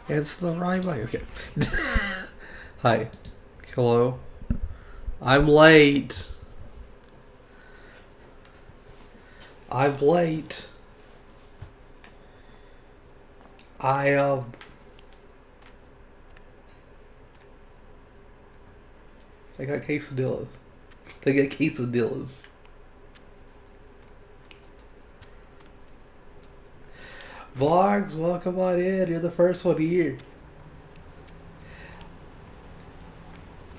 It's the right way. Okay. Hi. Hello. I'm late. I'm late. I I got quesadillas. I got quesadillas. Vlogs, welcome on in. You're the first one here.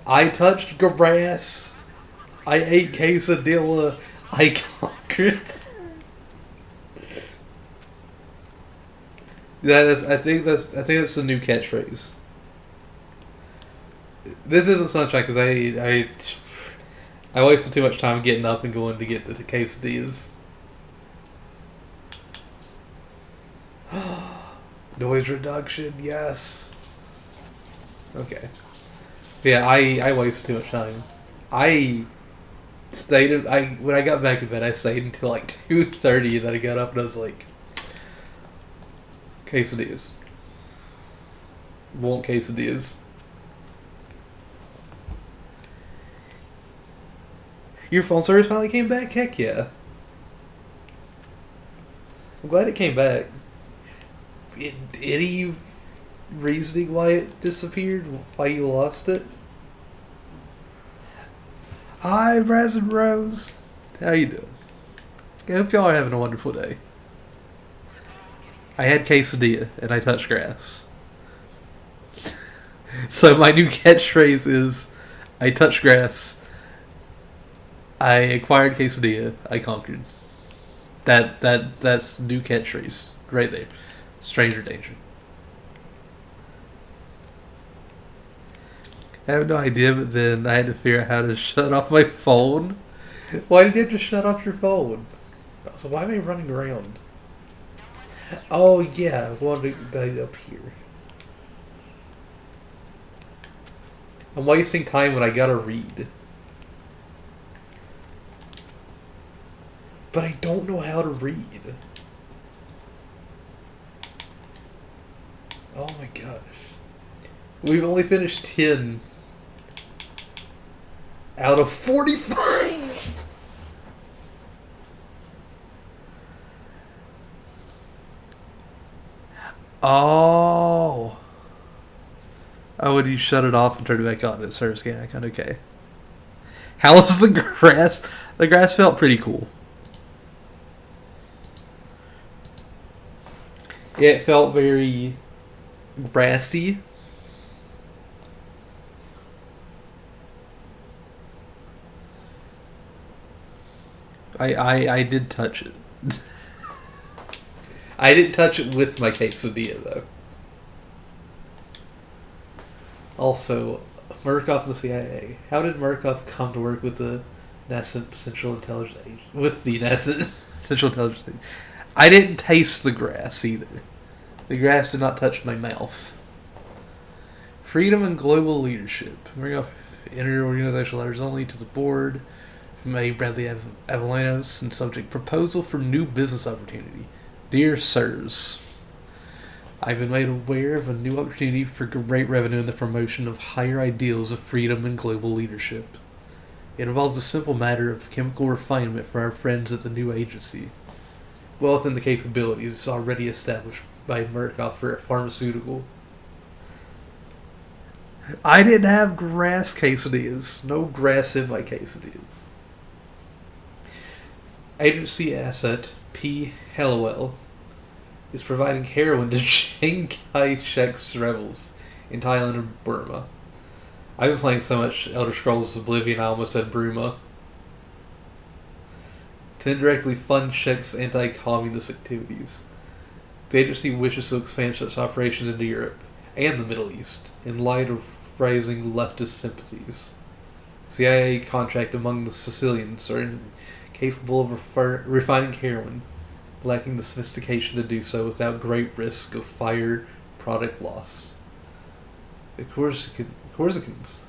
I touched grass. I ate quesadilla. I conquered. I think that's the new catchphrase. This isn't sunshine because I wasted too much time getting up and going to get the quesadillas. Noise reduction, yes. Okay. Yeah, I wasted too much time. I when I got back in bed, I stayed until like 2:30. Then I got up and I was like, quesadillas. Want quesadillas? Your phone service finally came back? Heck yeah. I'm glad it came back. Any reasoning why it disappeared? Why you lost it? Hi, Braz and Rose. How you doing? I hope y'all are having a wonderful day. I had quesadilla and I touched grass. So my new catchphrase is, I touched grass, I acquired quesadilla, I conquered. That's new catchphrase right there. Stranger danger. I have no idea, but then I had to figure out how to shut off my phone. Why did you have to shut off your phone? So why am I running around? Oh yeah, I wanted to go up here. I'm wasting time when I gotta read. But I don't know how to read. Oh my gosh. We've only finished 10 out of 45! Oh. Oh, when you shut it off and turn it back on, it starts getting kind of okay. How was the grass? The grass felt pretty cool. It felt very grassy. I did touch it. I didn't touch it with my quesadilla, though. Also, Murkoff and the CIA. How did Murkoff come to work with the NASA Central Intelligence Agency? With the NASA Central Intelligence Agency? I didn't taste the grass, either. The grass did not touch my mouth. Freedom and global leadership. Murkoff entered organizational letters only to the board. May Bradley Avalanos and subject proposal for new business opportunity. Dear Sirs, I've been made aware of a new opportunity for great revenue in the promotion of higher ideals of freedom and global leadership. It involves a simple matter of chemical refinement for our friends at the new agency, well within the capabilities already established by Murkoff for a pharmaceutical. I didn't have grass quesadillas. No grass in my quesadillas. Agency asset P. Hallowell is providing heroin to Chiang Kai-shek's rebels in Thailand and Burma. I've been playing so much Elder Scrolls Oblivion I almost said Bruma. To indirectly fund Shek's anti-communist activities. The agency wishes to expand such operations into Europe and the Middle East in light of rising leftist sympathies. CIA contract among the Sicilians are capable of refining heroin, lacking the sophistication to do so without great risk of fire product loss. The Corsicans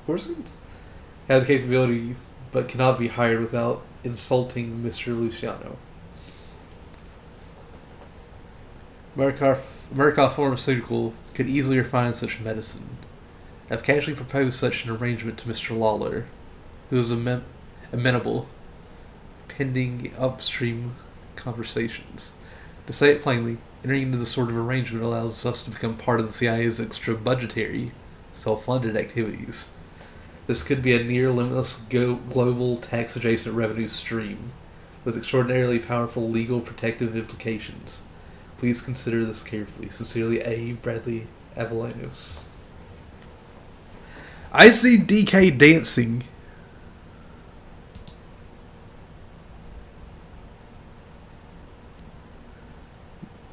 have the capability but cannot be hired without insulting Mr. Luciano. Murkoff Pharmaceutical could easily refine such medicine. I've casually proposed such an arrangement to Mr. Lawler, who is amenable, pending upstream conversations. To say it plainly, entering into this sort of arrangement allows us to become part of the CIA's extra budgetary, self-funded activities. This could be a near limitless global tax-adjacent revenue stream, with extraordinarily powerful legal protective implications. Please consider this carefully. Sincerely, A. Bradley Avallanos. I see DK dancing.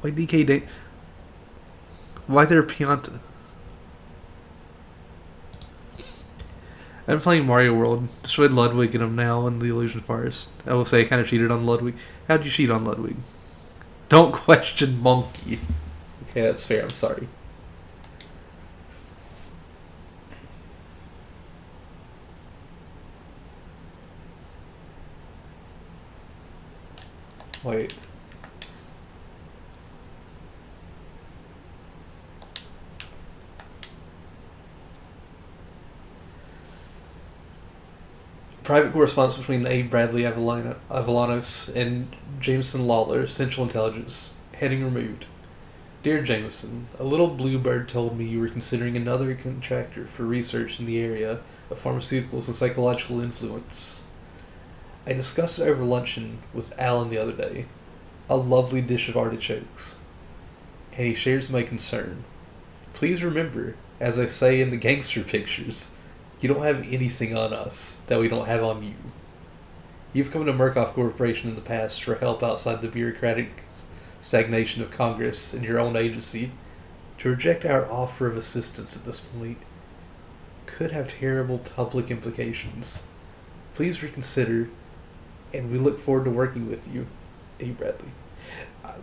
Why DK dance? Why there Pianta? I'm playing Mario World. Destroyed Ludwig and I'm now in the Illusion Forest. I will say I kind of cheated on Ludwig. How'd you cheat on Ludwig? Don't question Monkey. Okay, that's fair. I'm sorry. Wait. Private correspondence between A. Bradley Avallanos and Jameson Lawler, Central Intelligence. Heading removed. Dear Jameson, a little bluebird told me you were considering another contractor for research in the area of pharmaceuticals and psychological influence. I discussed it over luncheon with Alan the other day. A lovely dish of artichokes. And he shares my concern. Please remember, as I say in the gangster pictures, you don't have anything on us that we don't have on you. You've come to Murkoff Corporation in the past for help outside the bureaucratic stagnation of Congress and your own agency. To reject our offer of assistance at this point could have terrible public implications. Please reconsider, and we look forward to working with you. A. Bradley.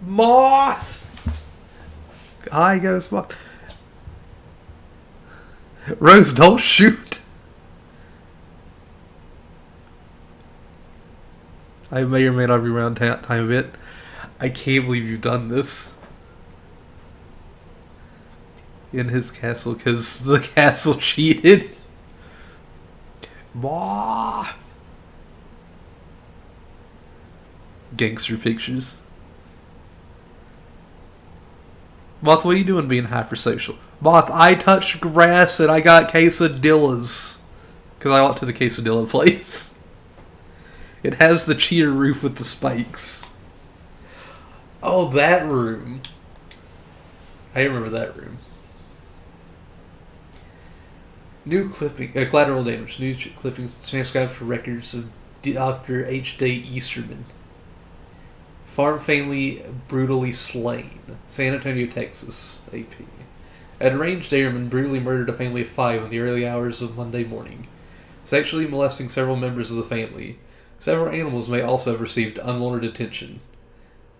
Moth! Hi, goes Moth. Rose, don't shoot! I may or may not be around time of it. I can't believe you've done this. In his castle, because the castle cheated. Bah! Gangster pictures. Moth, what are you doing being hypersocial? Moth, I touched grass and I got quesadillas. Because I went to the quesadilla place. It has the cheater roof with the spikes. Oh, that room. I remember that room. New clipping, collateral damage. New clippings transcribed for records of Dr. H. Day Easterman. Farm family brutally slain. San Antonio, Texas. AP. A deranged airman brutally murdered a family of 5 in the early hours of Monday morning, sexually molesting several members of the family. Several animals may also have received unwanted attention.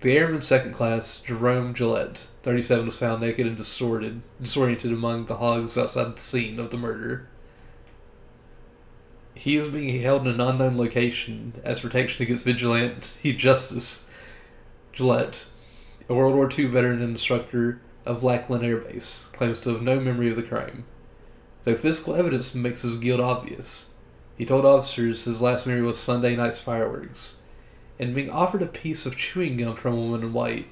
The airman second class, Jerome Gillette, 37, was found naked and disoriented among the hogs outside the scene of the murder. He is being held in an unknown location as protection against vigilante justice. Gillette, a World War II veteran and instructor of Lackland Air Base, claims to have no memory of the crime, though physical evidence makes his guilt obvious. He told officers his last memory was Sunday night's fireworks, and being offered a piece of chewing gum from a woman in white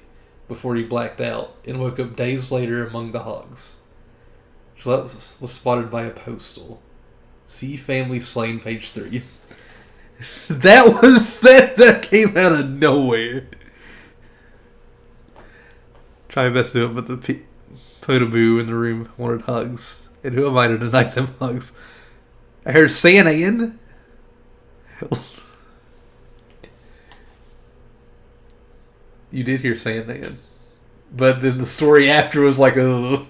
before he blacked out and woke up days later among the hogs. Gillette was spotted by a postal. See family slain, page 3. That came out of nowhere. Try my best to do it, but the Potaboo in the room wanted hugs. And who am I to deny them hugs? I heard Santa in. You did hear Santa in. But then the story after was like, ugh.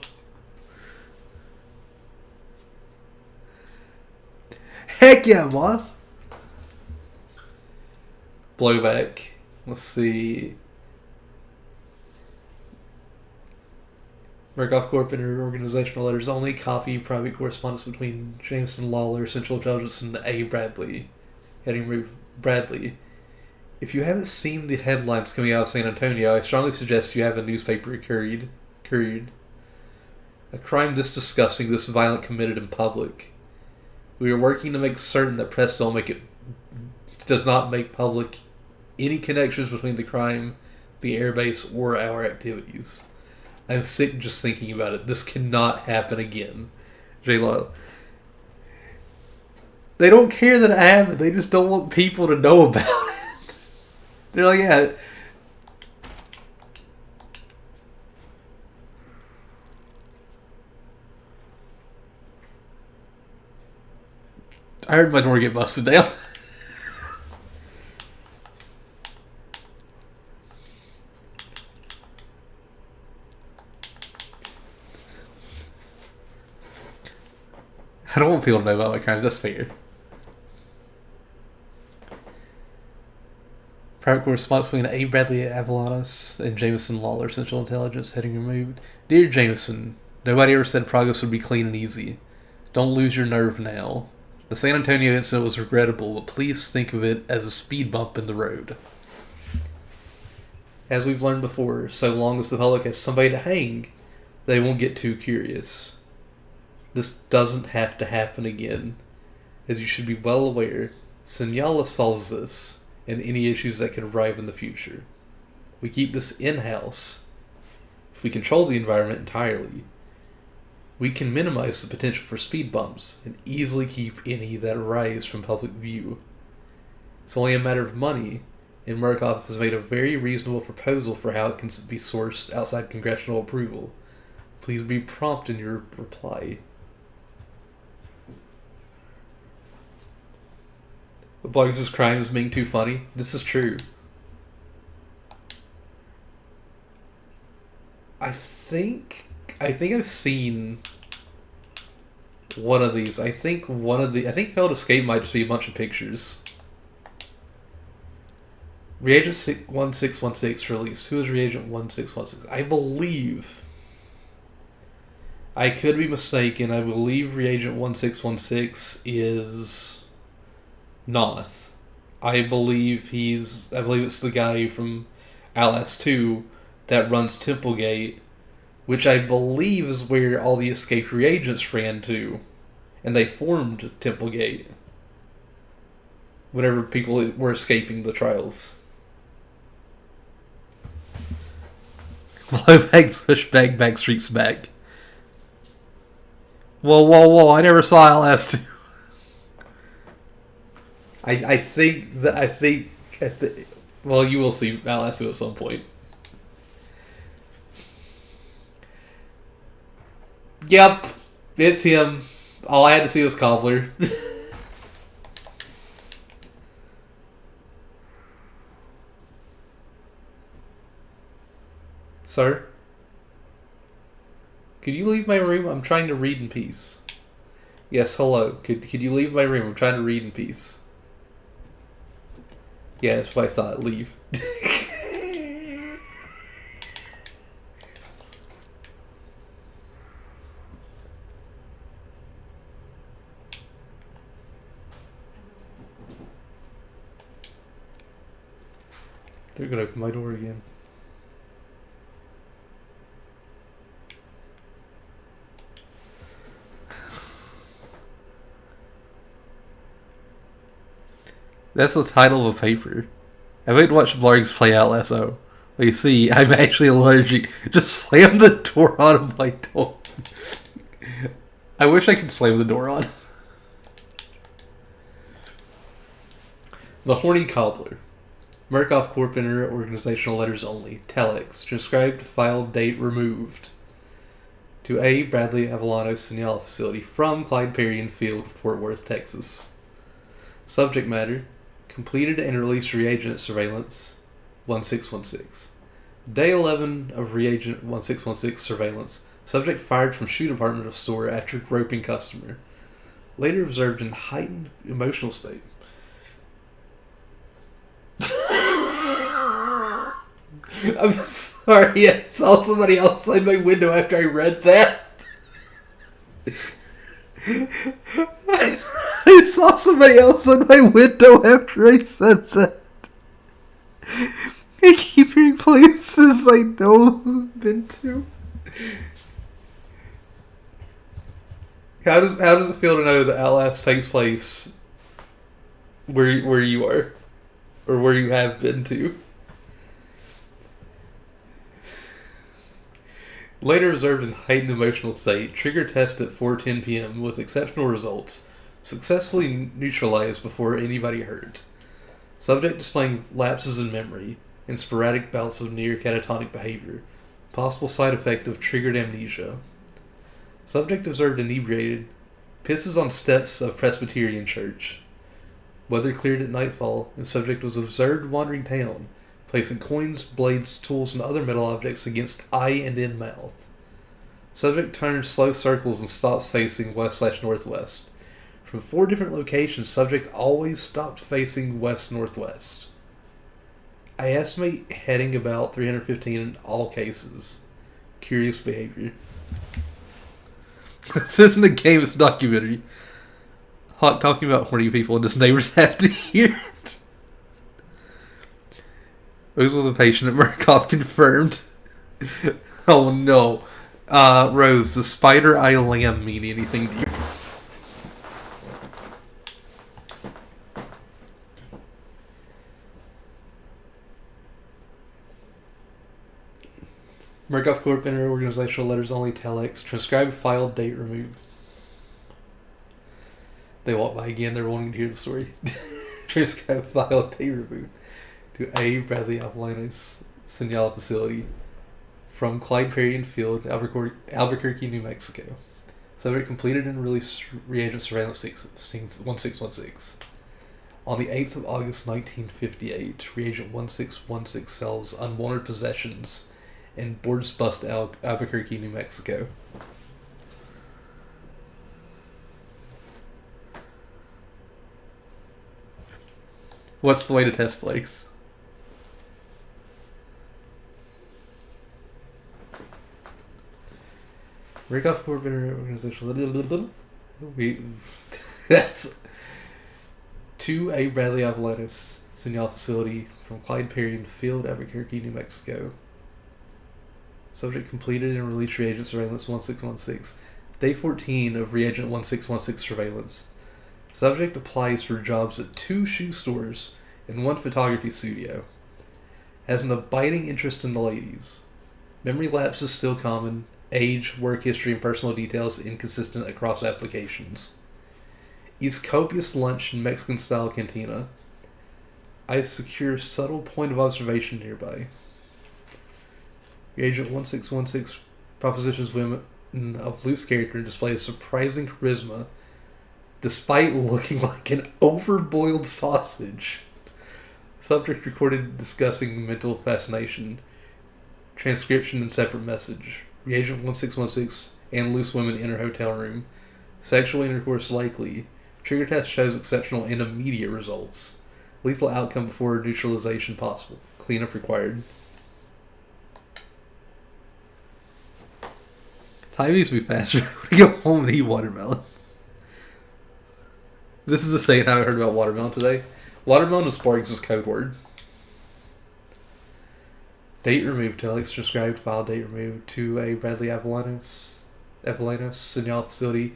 Heck yeah, Moth. Blowback. Let's see. Murkoff Corp in her organizational letters only copy private correspondence between Jameson Lawler, Central Intelligence, and A. Bradley. Heading move Bradley. If you haven't seen the headlines coming out of San Antonio, I strongly suggest you have a newspaper couriered. A crime this disgusting, this violent, committed in public. We are working to make certain that press does not make public any connections between the crime, the airbase, or our activities. I'm sick just thinking about it. This cannot happen again. J-Lo. They don't care that it happened. They just don't want people to know about it. They're like, yeah. I heard my door get busted down. I don't want people to know about my crimes. That's fair. Private correspondence between A. Bradley Avalanos and Jameson Lawler, Central Intelligence, heading removed. Dear Jameson, nobody ever said progress would be clean and easy. Don't lose your nerve now. The San Antonio incident was regrettable, but please think of it as a speed bump in the road. As we've learned before, so long as the public has somebody to hang, they won't get too curious. This doesn't have to happen again. As you should be well aware, Senyala solves this and any issues that could arrive in the future. We keep this in-house. If we control the environment entirely, we can minimize the potential for speed bumps and easily keep any that arise from public view. It's only a matter of money, and Murkoff has made a very reasonable proposal for how it can be sourced outside congressional approval. Please be prompt in your reply. Bugs' crimes being too funny. This is true. I think I've seen one of these. I think Failed Escape might just be a bunch of pictures. Reagent 1616 released. Who is Reagent 1616? I believe. I could be mistaken. I believe Reagent 1616 is Noth. I believe it's the guy from Outlast 2 that runs Templegate, which I believe is where all the escaped reagents ran to, and they formed Templegate whenever people were escaping the trials. Blow back, push back streets back. Whoa, I never saw Outlast 2. I think, well, you will see Outlast 2 at some point. Yep, it's him. All I had to see was Cobbler. Sir? Could you leave my room? I'm trying to read in peace. Yes, hello. Could you leave my room? I'm trying to read in peace. Yeah, that's what I thought. Leave. They're gonna open my door again. That's the title of a paper. I wait to watch Blargs play Outlast. Oh, well, you see, I'm actually allergic. Just slam the door on him. I don't. I wish I could slam the door on. The Horny Cobbler. Murkoff Corp Inter Organizational Letters Only. Telex. Transcribed, filed, date removed. To A. Bradley Avellano Senyala Facility from Clyde Perry Field, Fort Worth, Texas. Subject matter. Completed and released reagent surveillance 1616. Day 11 of reagent 1616 surveillance. Subject fired from shoe department of store after groping customer. Later observed in heightened emotional state. I'm sorry, I saw somebody outside my window after I read that. I saw somebody else on my window after I said that. I keep hearing places I know I've been to. How does it feel to know that Outlast takes place where you are, or where you have been to? Later observed in heightened emotional state, trigger test at 4:10 p.m. with exceptional results. Successfully neutralized before anybody hurt. Subject displaying lapses in memory and sporadic bouts of near catatonic behavior. Possible side effect of triggered amnesia. Subject observed inebriated. Pisses on steps of Presbyterian church. Weather cleared at nightfall, and subject was observed wandering town, placing coins, blades, tools, and other metal objects against eye and in mouth. Subject turns slow circles and stops facing west/northwest. From 4 different locations, subject always stopped facing west-northwest. I estimate heading about 315 in all cases. Curious behavior. This isn't a game, it's a documentary. Hot talking about horny people and his neighbors have to hear it. Rose was a patient at Murkoff confirmed. Oh no. Rose, does spider eye lamb mean anything to you? Murkoff Corp. Enter organizational letters only telex. Transcribed file date removed. They walk by again, they're wanting to hear the story. Transcribed file date removed. To A. Bradley Appalachians Signal Facility from Clyde Perry Field, Albuquerque, New Mexico. Subject completed and released reagent surveillance 1616. On the 8th of August 1958, reagent 1616 sells unwanted possessions and boards bus to Albuquerque, New Mexico. What's the way to test flakes? Rickoff Corporate Organization. That's to A. Bradley Avalanus Signal Facility from Clyde Perry Field, Albuquerque, New Mexico. Subject completed and released reagent surveillance 1616. Day 14 of reagent 1616 surveillance. Subject applies for jobs at 2 shoe stores and 1 photography studio. Has an abiding interest in the ladies. Memory lapse is still common. Age, work history, and personal details inconsistent across applications. Eats copious lunch in Mexican-style cantina. I secure subtle point of observation nearby. Agent 1616 propositions women of loose character and displays surprising charisma despite looking like an overboiled sausage. Subject recorded discussing mental fascination. Transcription and separate message. Reagent 1616 and loose women enter hotel room. Sexual intercourse likely. Trigger test shows exceptional and immediate results. Lethal outcome before neutralization possible. Cleanup required. Time needs to be faster. We go home and eat watermelon. This is the saying how I heard about watermelon today. Watermelon is Sparks' code word. Date removed. Telex transcribed. File date removed. To A. Bradley Avalanus Signal Facility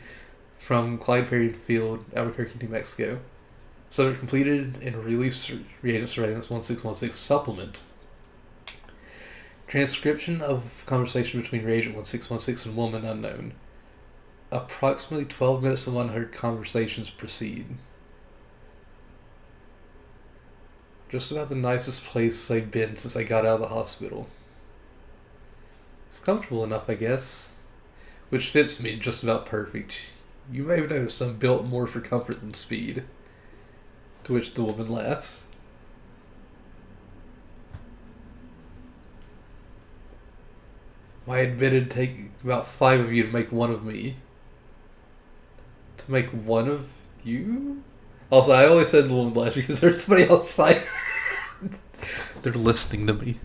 from Clyde Perry Field, Albuquerque, New Mexico. Subject completed and released reagent surveillance 1616 supplement. Transcription of conversation between reagent 1616 and woman unknown. Approximately 12 minutes of unheard conversations proceed. Just about the nicest place I've been since I got out of the hospital. It's comfortable enough, I guess. Which fits me just about perfect. You may have noticed I'm built more for comfort than speed. To which the woman laughs. I admitted it'd take about 5 of you to make one of me. To make one of you? Also, I always said the woman laughs because there's somebody outside. They're listening to me.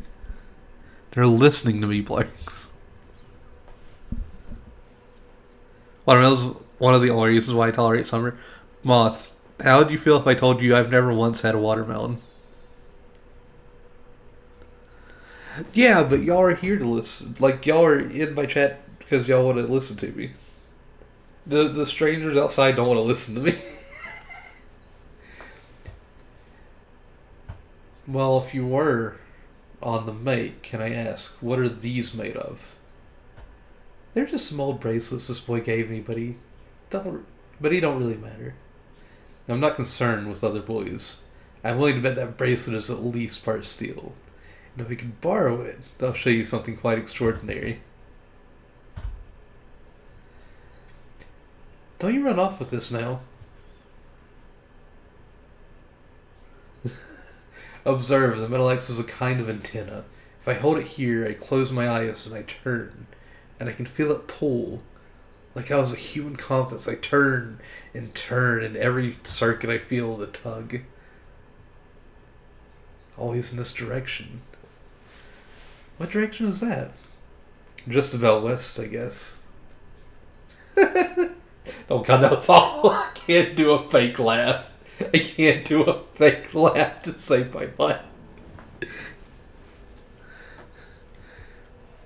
They're listening to me, Blanks. Watermelon's one of the only reasons why I tolerate summer. Moth, how would you feel if I told you I've never once had a watermelon? Yeah, but y'all are here to listen. Like, y'all are in my chat because y'all want to listen to me. The strangers outside don't want to listen to me. Well, if you were on the make, can I ask, what are these made of? They're just some old bracelets this boy gave me, but he don't really matter. I'm not concerned with other boys. I'm willing to bet that bracelet is at least part steel. And if we can borrow it, I'll show you something quite extraordinary. Don't you run off with this now. Observe, the metal X is a kind of antenna. If I hold it here, I close my eyes and I turn. And I can feel it pull. Like I was a human compass. I turn, and every circuit I feel the tug. Always in this direction. What direction is that? Just about west, I guess. Oh god, that was awful. I can't do a fake laugh. I can't do a fake laugh to save my life.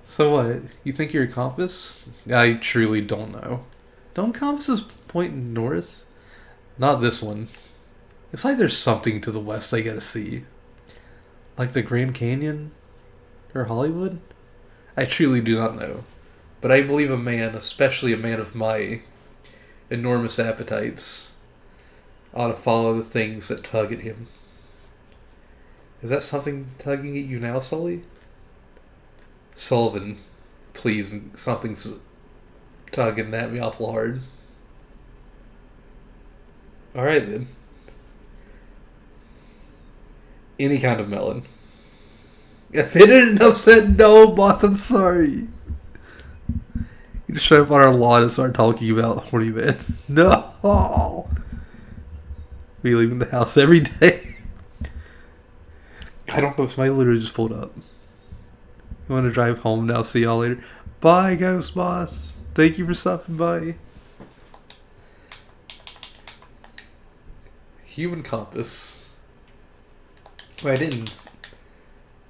So what? You think you're a compass? I truly don't know. Don't compasses point north? Not this one. It's like there's something to the west I gotta see. Like the Grand Canyon? Or Hollywood? I truly do not know. But I believe a man, especially a man of my enormous appetites, ought to follow the things that tug at him. Is that something tugging at you now, Sully? Sullivan, please, something's tugging at me awful hard. Alright then. Any kind of melon. If it ended up said no, boss, I'm sorry. You just show up on our lawn and start talking about horny men. No! We leaving the house every day. I don't know if somebody literally just pulled up. You want to drive home now? See y'all later. Bye, Ghost Boss. Thank you for stopping by. Human compass. Wait, I didn't.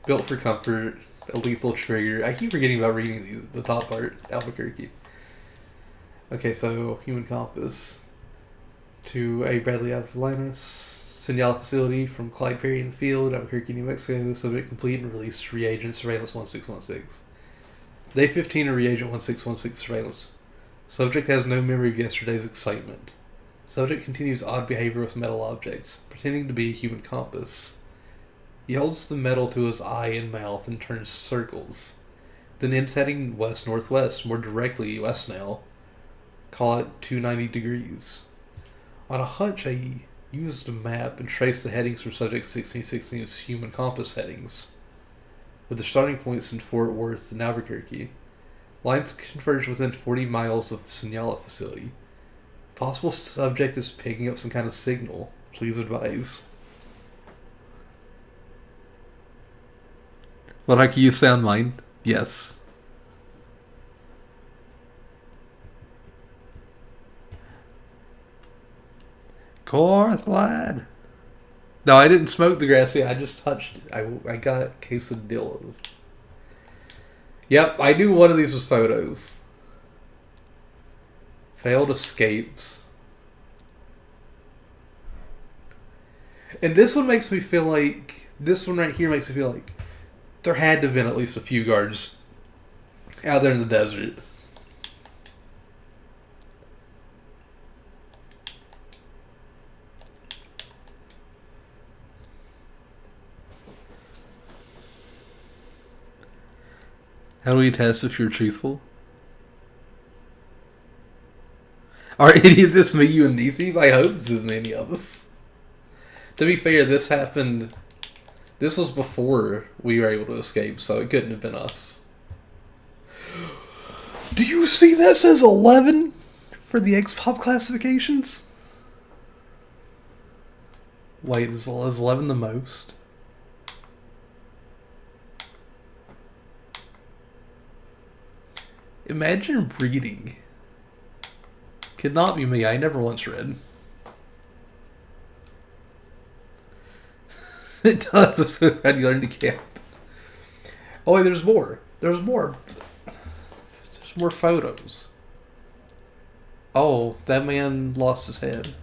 Built for comfort. A lethal trigger. I keep forgetting about reading these. The top part. Albuquerque. Okay, so human compass. To a Bradley Avelinas Signal facility from Clyde Perry Field, Albuquerque, New Mexico. Subject complete and released reagent surveillance 1616. Day 15 of reagent 1616 surveillance. Subject has no memory of yesterday's excitement. Subject continues odd behavior with metal objects, pretending to be a human compass. He holds the metal to his eye and mouth and turns circles. Then ends heading west-northwest, more directly west now. Call it 290 degrees. On a hunch, I used a map and traced the headings for Subject 1616's human compass headings, with the starting points in Fort Worth and Albuquerque. Lines converge within 40 miles of Signala facility. Possible subject is picking up some kind of signal. Please advise. What, like you sound mine? Yes. Corth lad. No, I didn't smoke the grass yet. I just touched it. I got quesadillas. Yep, I knew one of these was photos. Failed escapes. And this one makes me feel like... This one right here makes me feel like there had to have been at least a few guards out there in the desert. How do we test if you're truthful? Are any of this me, you, and Neethi? I hope this isn't any of us. To be fair, this happened... This was before we were able to escape, so it couldn't have been us. Do you see that says 11 for the X-Pop classifications? Wait, is 11 the most? Imagine reading. Could not be me. I never once read. It does. How do you learn to count? Oh, wait, there's more. There's more. There's more photos. Oh, that man lost his head.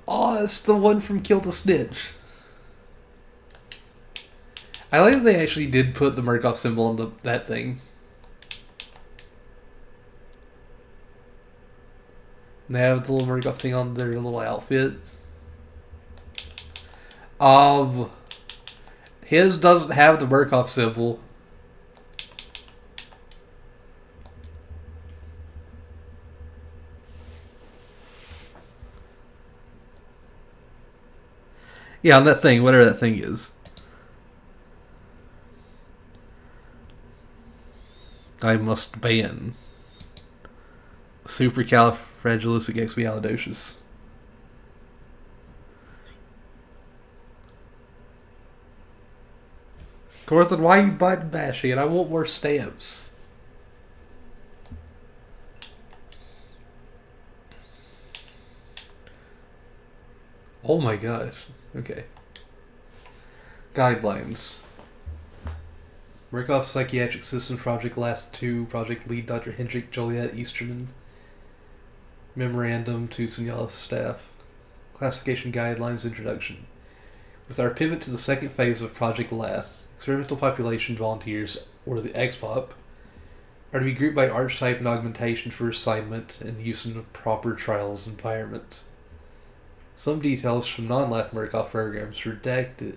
Oh, it's the one from Kill the Snitch. I like that they actually did put the Murkoff symbol on that thing. And they have the little Murkoff thing on their little outfit. His doesn't have the Murkoff symbol. Yeah, on that thing, whatever that thing is. I must ban supercalifragilisticexpialidocious. Corthan, why are you button bashing it? I want more stamps. Oh my gosh. Okay. Guidelines. Murkoff Psychiatric System Project Last 2, Project Lead Dr. Hendrik Joliet Easterman. Memorandum to Signalis staff. Classification Guidelines Introduction. With our pivot to the second phase of Project Lath, experimental population volunteers, or the XPOP, are to be grouped by archetype and augmentation for assignment and use in proper trials environment. Some details from non-Lath Murkoff programs are redacted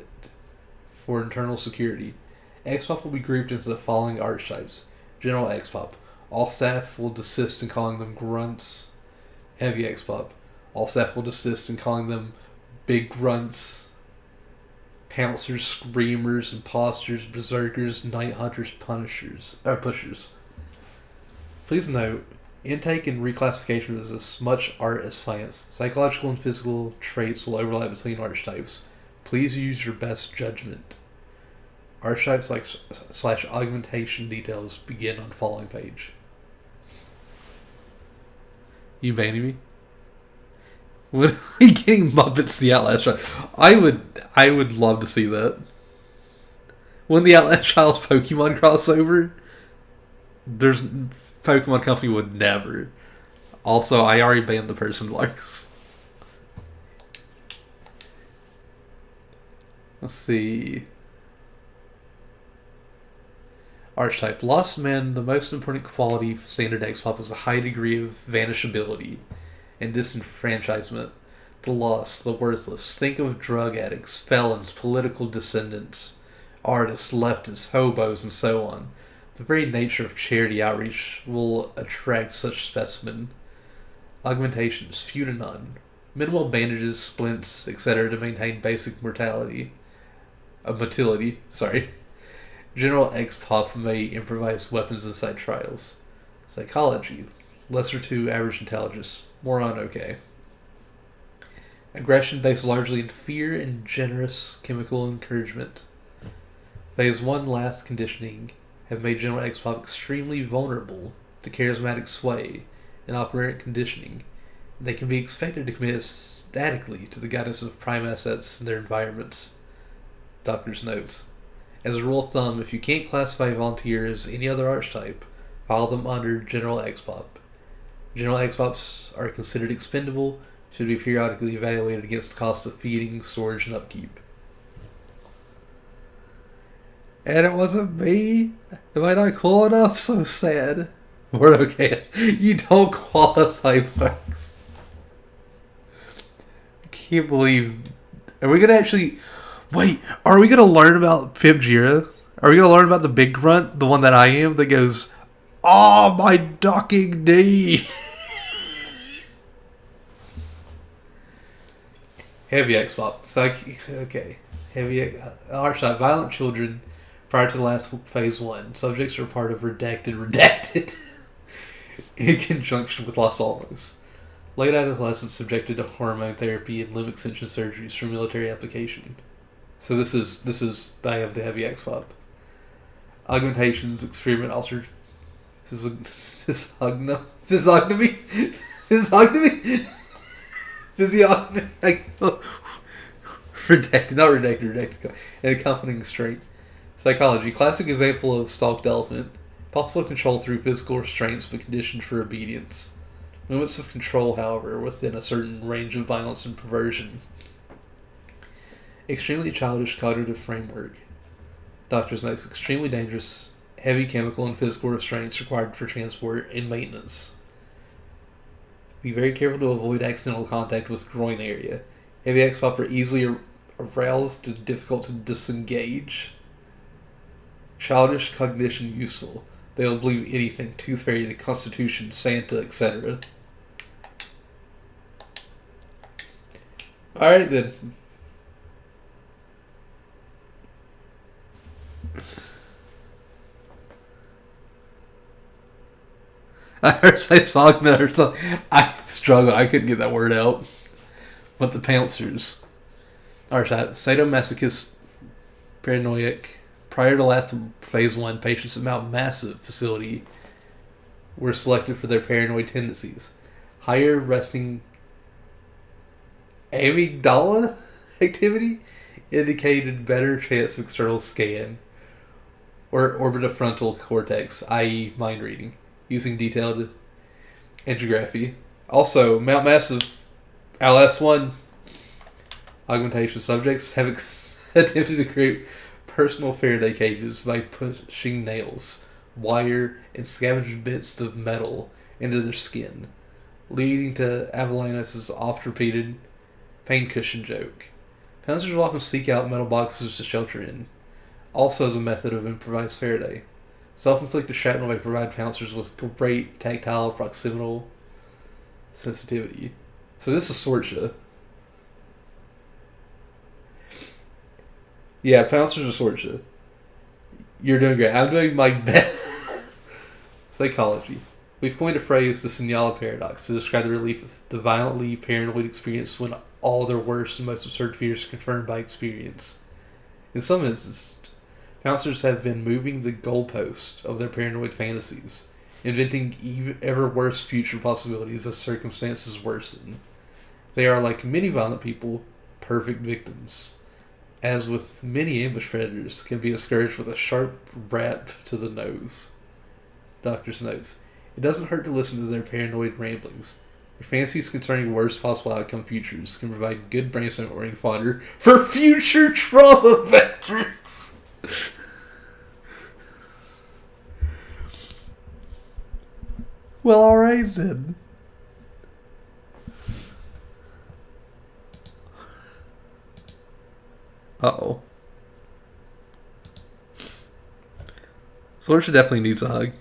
for internal security. XPOP will be grouped into the following archetypes. General XPOP. All staff will desist in calling them grunts. Heavy XPOP. All staff will desist in calling them big grunts. Pouncers, screamers, imposters, berserkers, night hunters, pushers. Please note, intake and reclassification is as much art as science. Psychological and physical traits will overlap between archetypes. Please use your best judgment. Archetypes / augmentation details begin on following page. You banning me? When are we getting Muppets the Outlast Child? I would love to see that. When the Outlast Child's Pokemon crossover, there's Pokemon Company would never. Also, I already banned the person marks. Let's see. Archetype. Lost Men, the most important quality of standard XPOP is a high degree of vanishability and disenfranchisement. The lost, the worthless. Think of drug addicts, felons, political descendants, artists, leftists, hobos, and so on. The very nature of charity outreach will attract such specimen. Augmentations, few to none. Minimal bandages, splints, etc. to maintain basic motility. General XPOP may improvise weapons inside trials. Psychology. Lesser to average intelligence. Moron okay. Aggression based largely in fear and generous chemical encouragement. Phase 1 Lath conditioning have made General XPOP extremely vulnerable to charismatic sway and operant conditioning. They can be expected to commit statically to the guidance of prime assets and their environments. Doctor's notes. As a rule of thumb, if you can't classify a volunteer as any other archetype, file them under General XPOP. General XPOPs are considered expendable, should be periodically evaluated against the cost of feeding, storage, and upkeep. And it wasn't me? Am I not cool enough? So sad. We're okay. You don't qualify, Bugs. I can't believe... Are we going to actually... Wait, are we going to learn about Pimp Jira? Are we going to learn about the big grunt? The one that I am that goes, "Oh, my docking knee." Heavy XPOP. So, okay. Heavy archetype. Violent children prior to the last phase 1. Subjects are part of redacted in conjunction with Los Alamos. Late adolescents subjected to hormone therapy and limb extension surgeries for military application. So this is I have the heavy XPOP. Augmentations, experiment altered physiognomy. redacted, and accompanying strength. Psychology. Classic example of stalked elephant. Possible to control through physical restraints, but conditioned for obedience. Limits of control, however, within a certain range of violence and perversion. Extremely childish cognitive framework. Doctor's notes. Extremely dangerous, heavy chemical and physical restraints required for transport and maintenance. Be very careful to avoid accidental contact with groin area. Heavy X-pop are easily aroused and difficult to disengage. Childish cognition useful. They will believe anything. Tooth Fairy, the Constitution, Santa, etc. Alright then. I heard say Sogna or something. I struggle. I couldn't get that word out. But the Pouncers are sadomasochist, paranoiac. Prior to last phase 1, patients at Mount Massive facility were selected for their paranoid tendencies. Higher resting amygdala activity indicated better chance of external scan or orbitofrontal cortex, i.e. mind reading, using detailed angiography. Also, Mount Massive, Outlast 1, augmentation subjects have attempted to create personal Faraday cages by pushing nails, wire, and scavenged bits of metal into their skin, leading to Avelinos' oft-repeated pain cushion joke. Pouncers will often seek out metal boxes to shelter in, also as a method of improvised Faraday. Self-inflicted shrapnel may provide pouncers with great tactile proximal sensitivity. So this is Sorcha. Yeah, pouncers are Sorcha. You're doing great. I'm doing my best. Psychology. We've coined a phrase, the Signala paradox, to describe the relief of the violently paranoid experience when all their worst and most absurd fears are confirmed by experience. In some instances, pouncers have been moving the goalpost of their paranoid fantasies, inventing ever worse future possibilities as circumstances worsen. They are, like many violent people, perfect victims. As with many ambush predators, can be a scourge with a sharp rap to the nose. Doctor's notes. It doesn't hurt to listen to their paranoid ramblings. Their fantasies concerning worst possible outcome futures can provide good brainstorming fodder for future trauma vectors. Well, alright then. Uh-oh. Sorcha definitely needs a hug.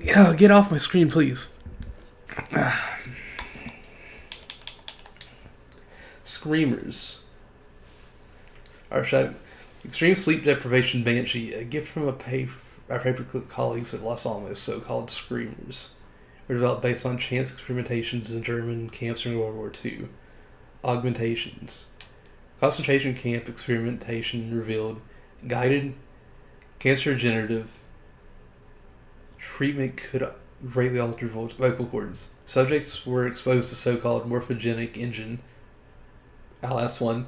Yeah, get off my screen, please. Screamers. Our show. Extreme sleep deprivation banshee, a gift from our paperclip colleagues at Los Alamos, so-called screamers, were developed based on chance experimentations in German camps during World War II. Augmentations. Concentration camp experimentation revealed guided cancer-regenerative treatment could greatly alter vocal cords. Subjects were exposed to so-called morphogenic engine, LS1,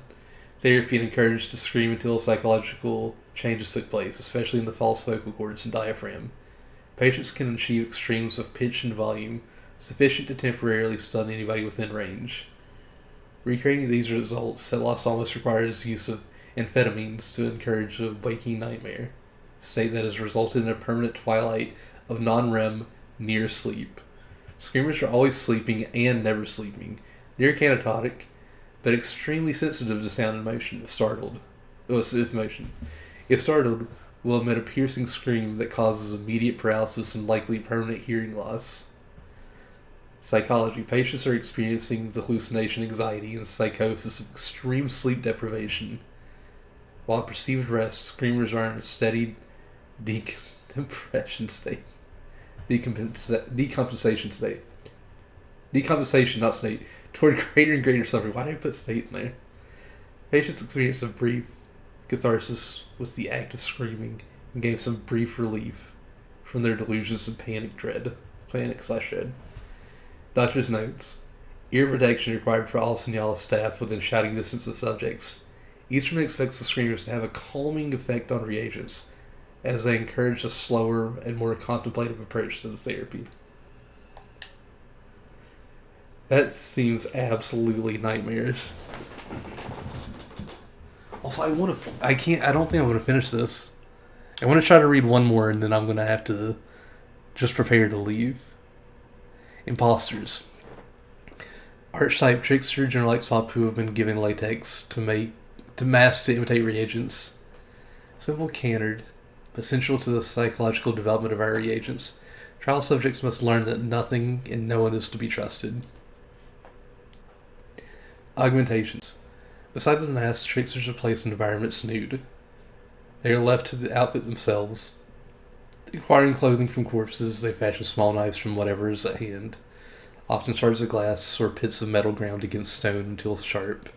therapy and encouraged to scream until psychological changes took place, especially in the false vocal cords and diaphragm. Patients can achieve extremes of pitch and volume sufficient to temporarily stun anybody within range. Recreating these results at Los Alamos requires use of amphetamines to encourage a waking nightmare, a state that has resulted in a permanent twilight of non-REM near sleep. Screamers are always sleeping and never sleeping, near canatotic, but extremely sensitive to sound and motion if startled. If startled, will emit a piercing scream that causes immediate paralysis and likely permanent hearing loss. Psychology. Patients are experiencing the hallucination, anxiety, and psychosis of extreme sleep deprivation. While at perceived rest, screamers are in a steady decompression state. Decompensation state. Decompensation, not state. Toward greater and greater suffering. Why did I put state in there? Patients experience a brief catharsis with the act of screaming and gain some brief relief from their delusions of panic/dread. Doctor's notes. Ear protection required for all Signala staff within shouting distance of subjects. Eastman expects the screamers to have a calming effect on reagents, as they encourage a slower and more contemplative approach to the therapy. That seems absolutely nightmarish. Also, I don't think I'm going to finish this. I want to try to read one more, and then I'm going to have to just prepare to leave. Imposters. Archetype trickster General X-Pop who have been given latex to mask to imitate reagents. Simple canard, but central to the psychological development of our reagents. Trial subjects must learn that nothing and no one is to be trusted. Augmentations. Besides the mask, tricksters are placed in environments nude. They are left to the outfit themselves. Acquiring clothing from corpses, they fashion small knives from whatever is at hand, often shards of glass or bits of metal ground against stone until sharp.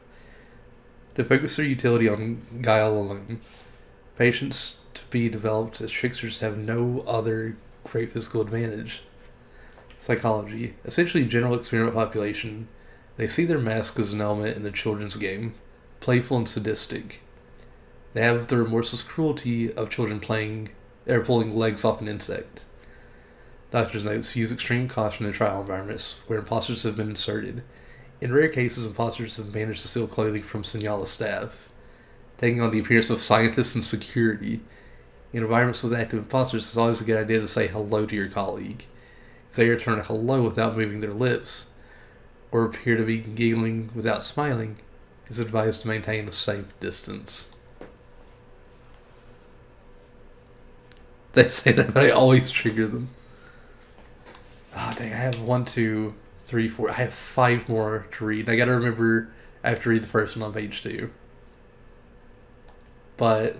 To focus their utility on guile alone, patients to be developed as tricksters have no other great physical advantage. Psychology. Essentially general experiment population. They see their mask as an element in a children's game, playful and sadistic. They have the remorseless cruelty of children pulling legs off an insect. Doctor's notes: use extreme caution in trial environments where imposters have been inserted. In rare cases, imposters have managed to steal clothing from Signala staff, taking on the appearance of scientists and security. In environments with active imposters, it's always a good idea to say hello to your colleague. If they return a hello without moving their lips, or appear to be giggling without smiling, it's advised to maintain a safe distance. They say that, but I always trigger them. Dang, I have 1, 2, 3, 4. I have 5 more to read. I gotta remember I have to read the first one on page 2. But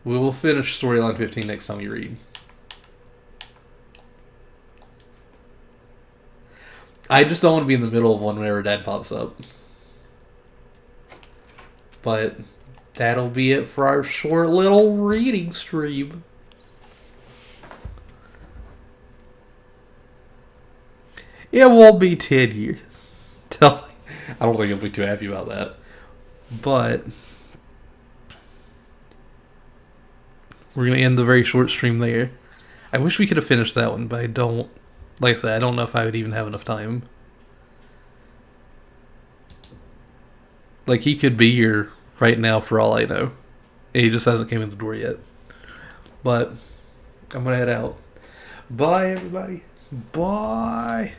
we will finish storyline 15 next time we read. I just don't want to be in the middle of one whenever Dad pops up. But that'll be it for our short little reading stream. It won't be 10 years. I don't think you'll be too happy about that. But we're going to end the very short stream there. I wish we could have finished that one, but I don't. Like I said, I don't know if I would even have enough time. Like, he could be here right now for all I know. And he just hasn't came in the door yet. But I'm going to head out. Bye, everybody. Bye.